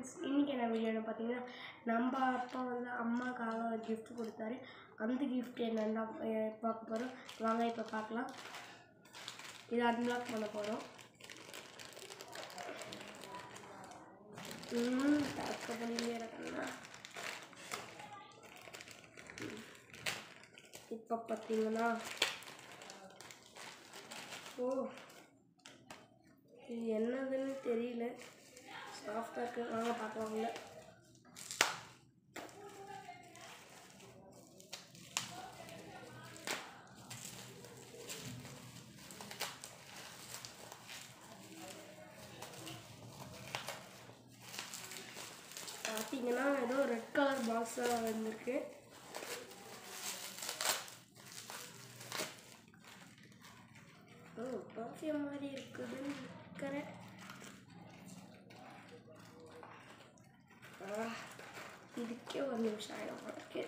Friends, இன்றைக்கி என்ன வீடியோன்னு பார்த்தீங்கன்னா, நம்ம அப்பா வந்து அம்மாக்காக ஒரு கிஃப்ட் கொடுத்தாரு. அந்த கிஃப்ட் என்னென்னா பார்க்க போகிறோம். வாங்க இப்போ பார்க்கலாம். இதை அன்லாக் பண்ண போகிறோம். இப்போ பார்த்தீங்கன்னா இது என்னதுன்னு தெரியல, சாஃப்டாக இருக்குது. வாங்க பார்க்கலாம். உள்ள பார்த்தீங்கன்னா ஏதோ ரெட் கலர் பாக்ஸாக வந்துருக்கு. பர்ஃப்யூம் மாதிரி இருக்குதுன்னு நினைக்கிறேன். இதுக்கே ஒரு நிமிஷம் ஆகிடும் போல இருக்கு.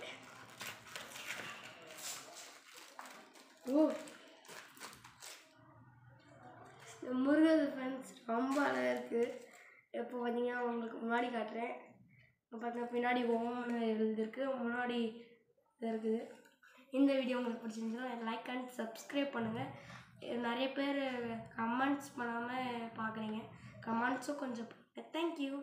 முருகது ஃப்ரெண்ட்ஸ் ரொம்ப அழகாக இருக்குது. எப்போ பார்த்தீங்கன்னா உங்களுக்கு முன்னாடி காட்டுறேன். பார்த்தீங்கன்னா பின்னாடி ஓம்னு எழுதிருக்கு, முன்னாடி இருக்குது. இந்த வீடியோ உங்களுக்கு பிடிச்சிருந்துச்சுன்னா லைக் அண்ட் சப்ஸ்கிரைப் பண்ணுங்கள். நிறைய பேர் கமெண்ட்ஸ் பண்ணாமல் பார்க்குறீங்க. கமெண்ட்ஸும் கொஞ்சம் தேங்க்யூ.